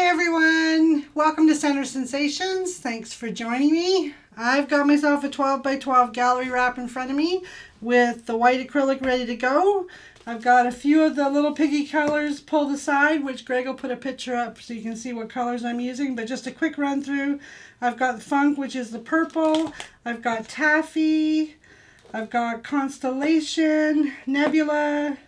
Hi everyone, welcome to Center Sensations. Thanks for joining me. I've got myself a 12 by 12 gallery wrap in front of me with the white acrylic ready to go. I've got a few of the little piggy colors pulled aside, which Greg will put a picture up so you can see what colors I'm using, but just a quick run through. I've got Funk, which is the purple. I've got Taffy. I've got Constellation, Nebula,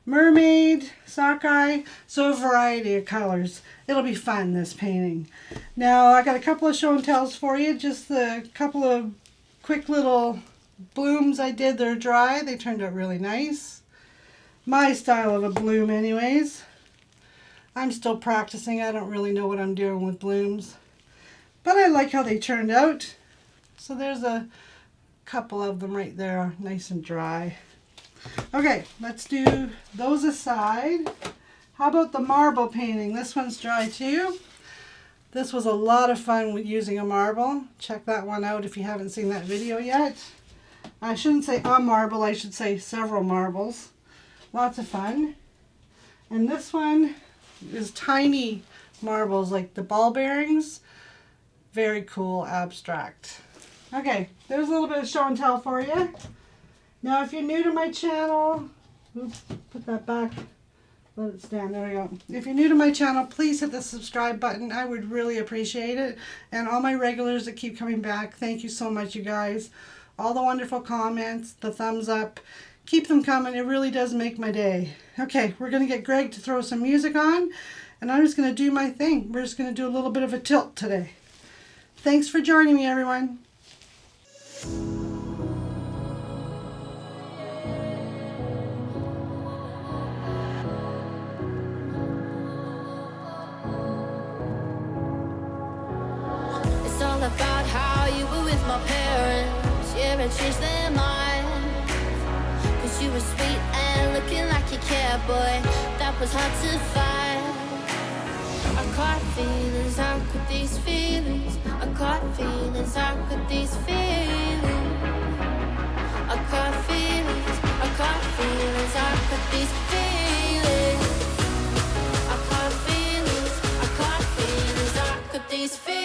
Mermaid, Sockeye, so a variety of colors. It'll be fun, this painting. Now I got a couple of show and tells for you, just a couple of quick little blooms I did. They're dry, they turned out really nice. My style of a bloom anyways. I'm still practicing, I don't really know what I'm doing with blooms. But I like how they turned out. So there's a couple of them right there, nice and dry. Okay, let's do those aside. How about the marble painting? This one's dry too. This was a lot of fun with using a marble. Check that one out if you haven't seen that video yet. I shouldn't say a marble, I should say several marbles. Lots of fun. And this one is tiny marbles like the ball bearings. Very cool, abstract. Okay, there's a little bit of show and tell for you. Now, if you're new to my channel, oops, put that back, let it stand, there we go. If you're new to my channel, please hit the subscribe button. I would really appreciate it. And all my regulars that keep coming back, thank you so much, you guys. All the wonderful comments, the thumbs up, keep them coming. It really does make my day. Okay, we're going to get Greg to throw some music on, and I'm just going to do my thing. We're just going to do a little bit of a tilt today. Thanks for joining me, everyone. About how you were with my parents, yeah, I changed their mind. Cause you were sweet and looking like you cared, boy, that was hard to find. I caught feelings, how could these feelings? I caught feelings, how could these feelings? I caught feelings, how could these feelings? I caught feelings, how could these feelings?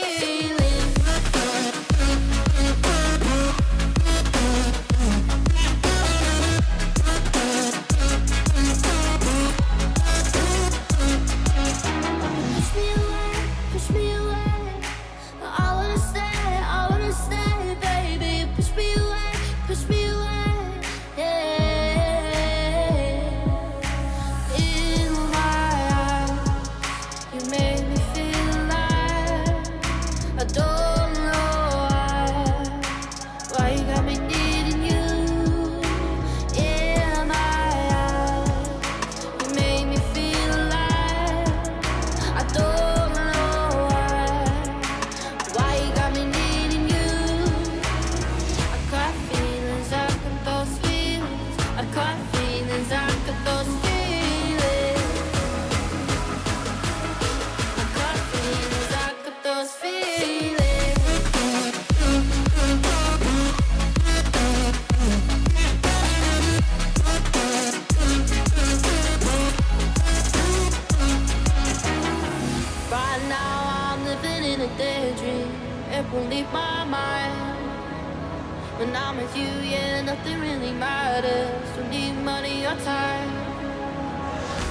When I'm with you, yeah, nothing really matters. Don't need money or time.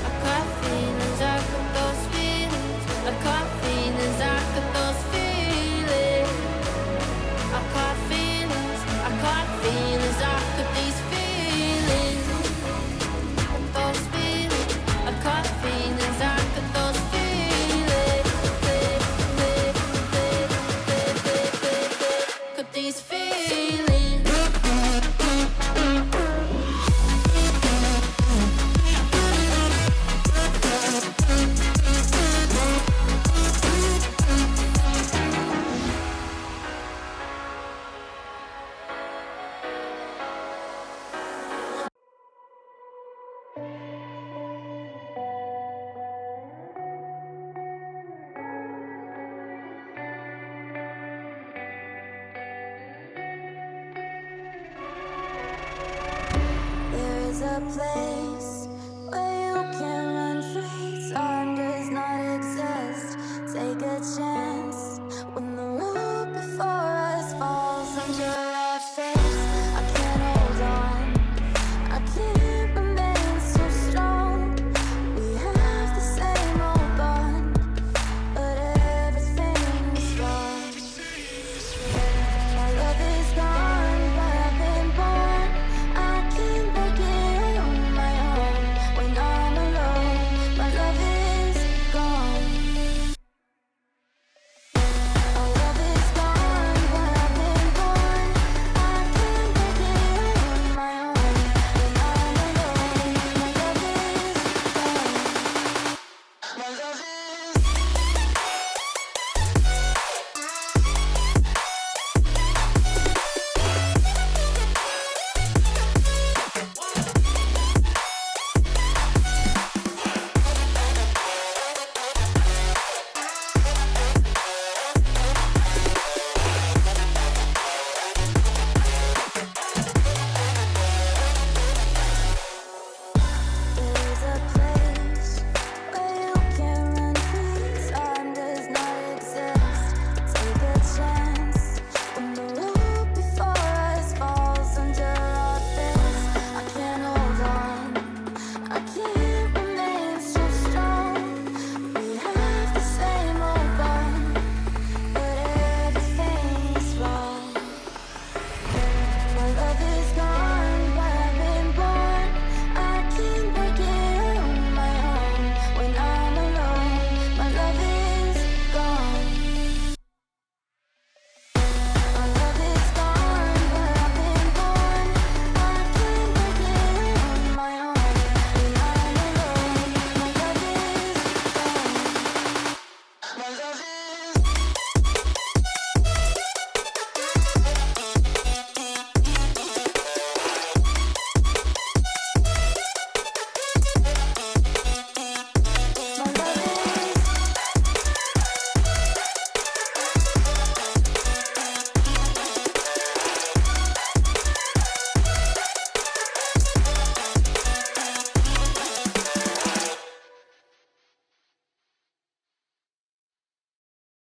I caught feelings, I got those feelings. I caught feelings, I got those feelings. I caught feelings, I got these feelings. Those feelings, I caught feelings, I got those feelings. Got these feelings. a place